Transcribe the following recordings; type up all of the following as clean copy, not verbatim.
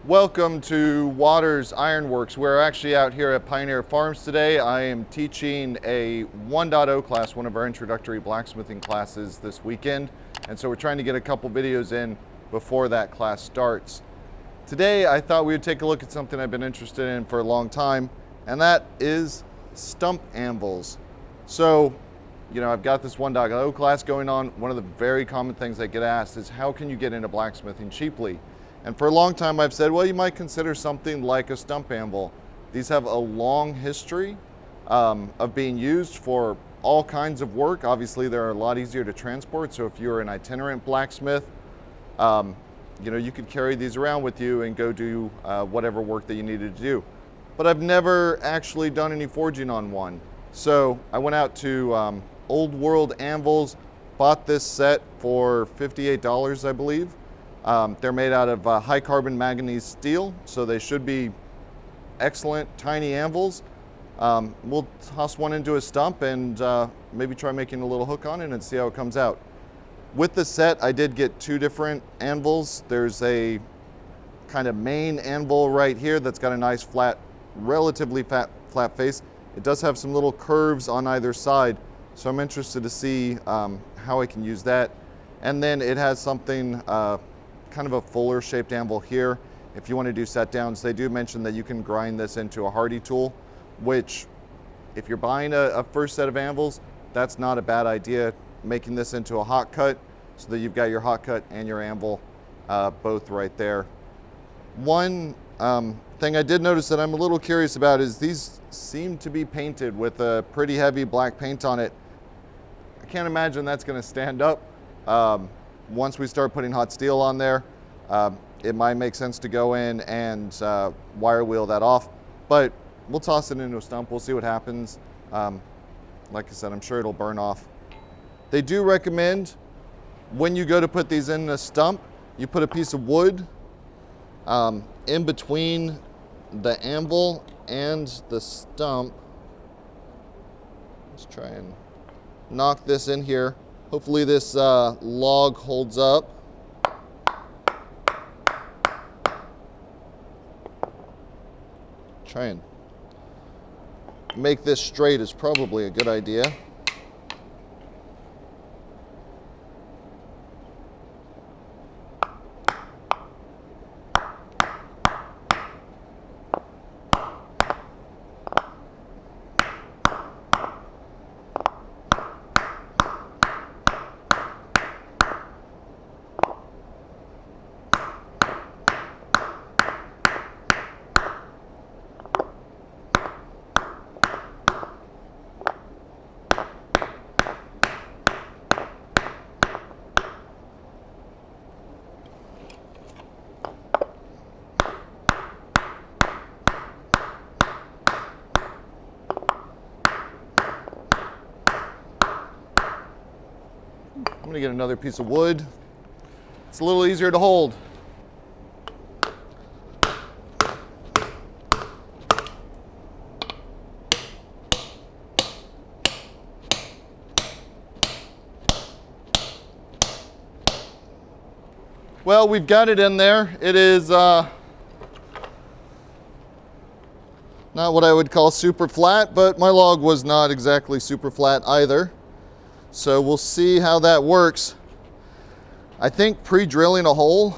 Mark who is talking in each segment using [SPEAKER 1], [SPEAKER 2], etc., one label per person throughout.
[SPEAKER 1] Welcome to Waters Ironworks. We're actually out here at Pioneer Farms today. I am teaching a 1.0 class, one of our introductory blacksmithing classes this weekend. And so we're trying to get a couple videos in before that class starts. Today, I thought we would take a look at something I've been interested in for a long time, and that is stump anvils. So, I've got this 1.0 class going on. One of the very common things I get asked is, how can you get into blacksmithing cheaply? And for a long time I've said, well, you might consider something like a stump anvil. These have a long history of being used for all kinds of work. Obviously, they're a lot easier to transport, so if you're an itinerant blacksmith, you could carry these around with you and go do whatever work that you needed to do. But I've never actually done any forging on one. So I went out to Old World Anvils, bought this set for $58, I believe. They're made out of high carbon manganese steel, so they should be excellent tiny anvils. We'll toss one into a stump and maybe try making a little hook on it and see how it comes out. With the set, I did get two different anvils. There's a kind of main anvil right here that's got a nice flat, relatively flat face. It does have some little curves on either side, so I'm interested to see how I can use that. And then it has something kind of a fuller shaped anvil here. If you want to do set downs, they do mention that you can grind this into a hardy tool, which if you're buying a first set of anvils, that's not a bad idea. Making this into a hot cut so that you've got your hot cut and your anvil both right there. One thing I did notice that I'm a little curious about is these seem to be painted with a pretty heavy black paint on it. I can't imagine that's going to stand up. Once we start putting hot steel on there, it might make sense to go in and wire wheel that off, but we'll toss it into a stump. We'll see what happens. Like I said, I'm sure it'll burn off. They do recommend when you go to put these in a stump, you put a piece of wood in between the anvil and the stump. Let's try and knock this in here. Hopefully this log holds up. Try and make this straight is probably a good idea. I'm gonna get another piece of wood. It's a little easier to hold. Well, we've got it in there. It is not what I would call super flat, but my log was not exactly super flat either. So we'll see how that works. I think pre-drilling a hole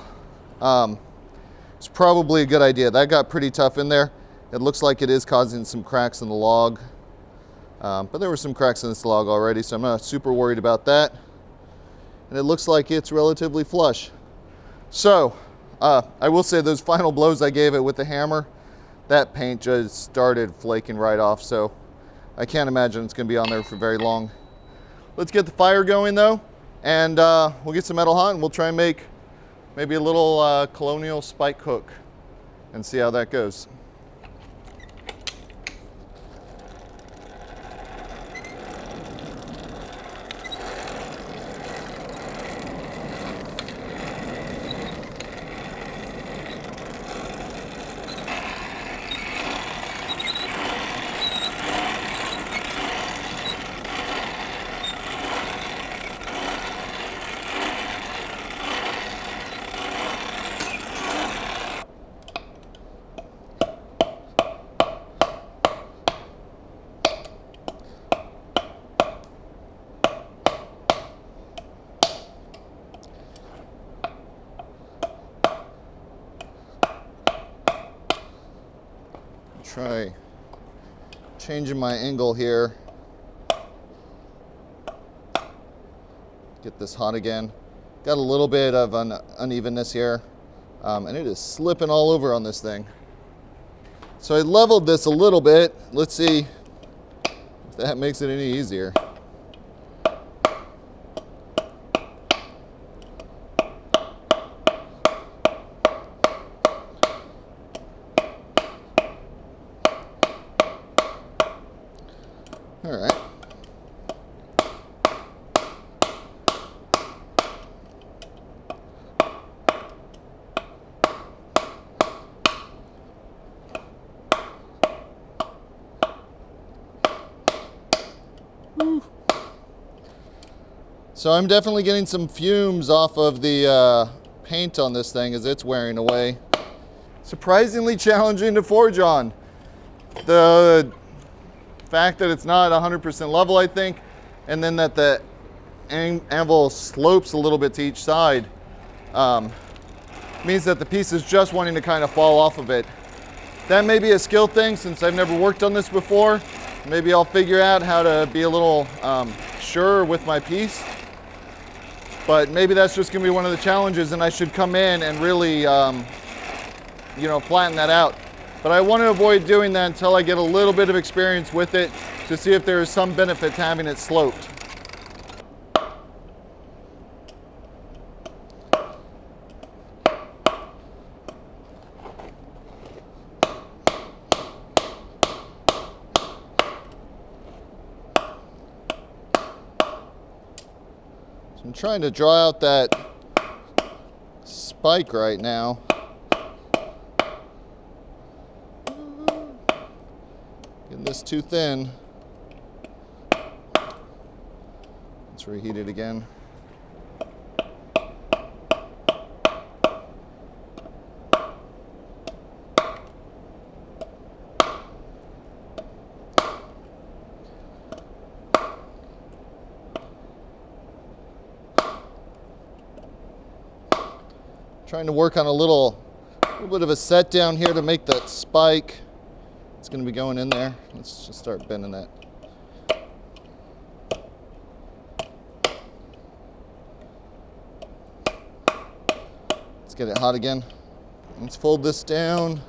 [SPEAKER 1] is probably a good idea. That got pretty tough in there. It looks like it is causing some cracks in the log. But there were some cracks in this log already, so I'm not super worried about that. And it looks like it's relatively flush. So I will say those final blows I gave it with the hammer, that paint just started flaking right off. So I can't imagine it's gonna be on there for very long. Let's get the fire going though, and we'll get some metal hot and we'll try and make maybe a little colonial spike hook and see how that goes. Try changing my angle here. Get this hot again. Got a little bit of an unevenness here, and it is slipping all over on this thing. So I leveled this a little bit. Let's see if that makes it any easier. All right. So I'm definitely getting some fumes off of the paint on this thing as it's wearing away. Surprisingly challenging to forge on. The fact that it's not 100% level, I think, and then that the anvil slopes a little bit to each side means that the piece is just wanting to kind of fall off of it. That may be a skill thing since I've never worked on this before. Maybe I'll figure out how to be a little surer with my piece. But maybe that's just gonna be one of the challenges, and I should come in and really, you know, flatten that out. But I want to avoid doing that until I get a little bit of experience with it to see if there is some benefit to having it sloped. So I'm trying to draw out that spike right now. Getting this too thin. Let's reheat it again. Trying to work on a little bit of a set down here to make that spike. It's going to be going in there. Let's just start bending that. Let's get it hot again. Let's fold this down.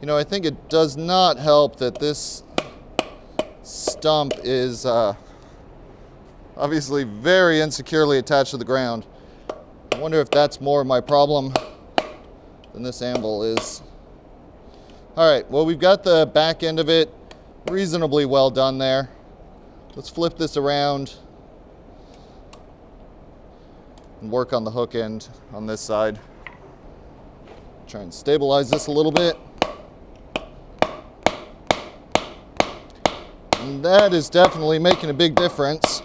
[SPEAKER 1] You know, I think it does not help that this stump is obviously very insecurely attached to the ground. I wonder if that's more of my problem than this anvil is. All right, well, we've got the back end of it reasonably well done there. Let's flip this around and work on the hook end on this side. Try and stabilize this a little bit. And that is definitely making a big difference.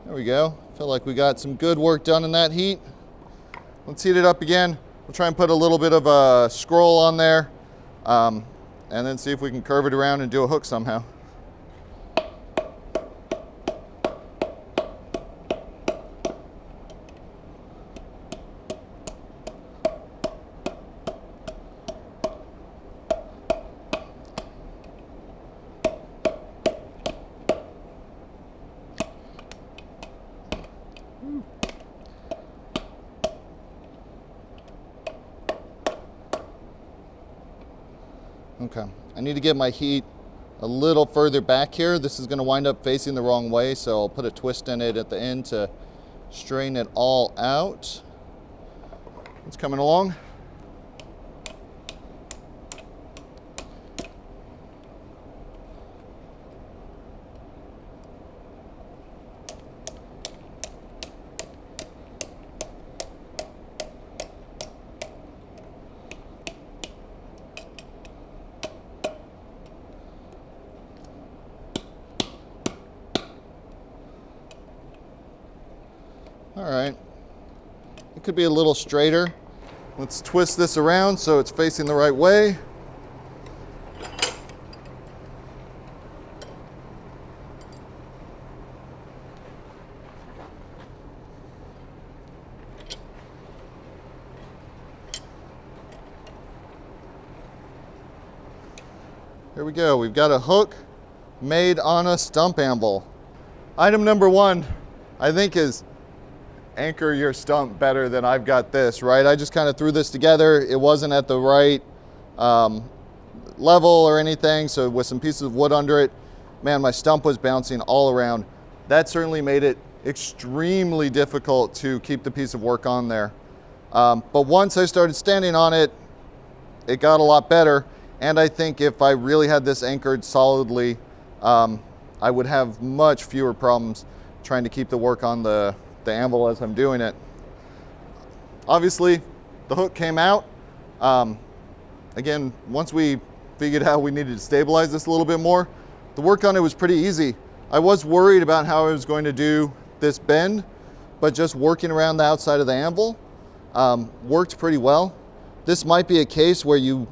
[SPEAKER 1] There we go. Feel like we got some good work done in that heat. Let's heat it up again. We'll try and put a little bit of a scroll on there and then see if we can curve it around and do a hook somehow. Okay, I need to get my heat a little further back here. This is going to wind up facing the wrong way, so I'll put a twist in it at the end to straighten it all out. It's coming along. All right. It could be a little straighter. Let's twist this around so it's facing the right way. Here we go. We've got a hook made on a stump anvil. Item number one, I think, is anchor your stump better than I've got this, right? I just kind of threw this together. It wasn't at the right level or anything, so with some pieces of wood under it, man, my stump was bouncing all around. That certainly made it extremely difficult to keep the piece of work on there. But once I started standing on it, it got a lot better. And I think if I really had this anchored solidly, I would have much fewer problems trying to keep the work on the anvil as I'm doing it. Obviously, the hook came out. Again, once we figured out we needed to stabilize this a little bit more, the work on it was pretty easy. I was worried about how I was going to do this bend, but just working around the outside of the anvil worked pretty well. This might be a case where you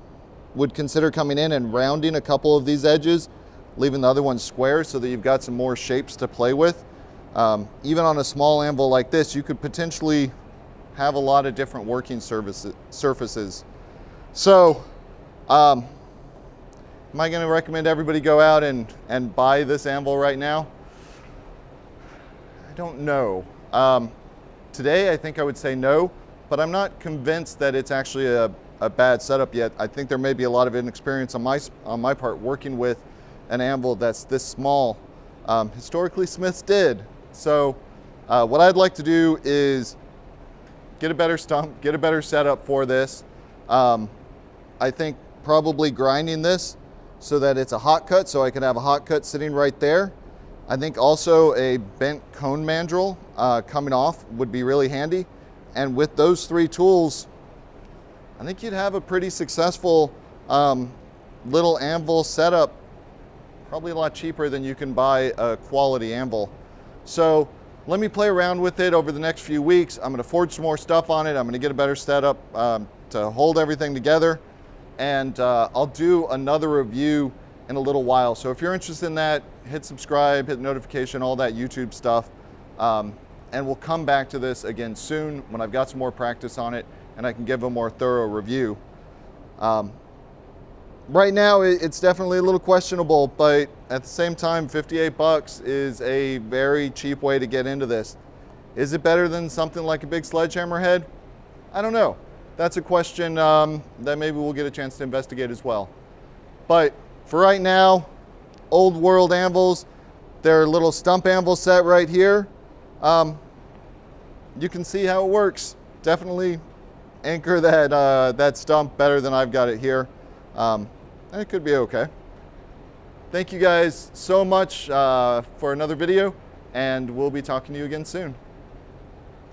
[SPEAKER 1] would consider coming in and rounding a couple of these edges, leaving the other ones square so that you've got some more shapes to play with. Even on a small anvil like this, you could potentially have a lot of different working surfaces. So, am I going to recommend everybody go out and buy this anvil right now? I don't know. Today, I think I would say no, but I'm not convinced that it's actually a bad setup yet. I think there may be a lot of inexperience on my part working with an anvil that's this small. Historically, Smiths did. So what I'd like to do is get a better stump, get a better setup for this. I think probably grinding this so that it's a hot cut, so I can have a hot cut sitting right there. I think also a bent cone mandrel coming off would be really handy. And with those three tools, I think you'd have a pretty successful little anvil setup, probably a lot cheaper than you can buy a quality anvil. So let me play around with it over the next few weeks. I'm gonna forge some more stuff on it. I'm gonna get a better setup to hold everything together. And I'll do another review in a little while. So if you're interested in that, hit subscribe, hit notification, all that YouTube stuff. And we'll come back to this again soon when I've got some more practice on it and I can give a more thorough review. Right now, it's definitely a little questionable, but at the same time, 58 bucks is a very cheap way to get into this. Is it better than something like a big sledgehammer head? I don't know. That's a question that maybe we'll get a chance to investigate as well. But for right now, old world anvils, their little stump anvil set right here. You can see how it works. Definitely anchor that stump better than I've got it here. And it could be okay. Thank you guys so much for another video, and we'll be talking to you again soon.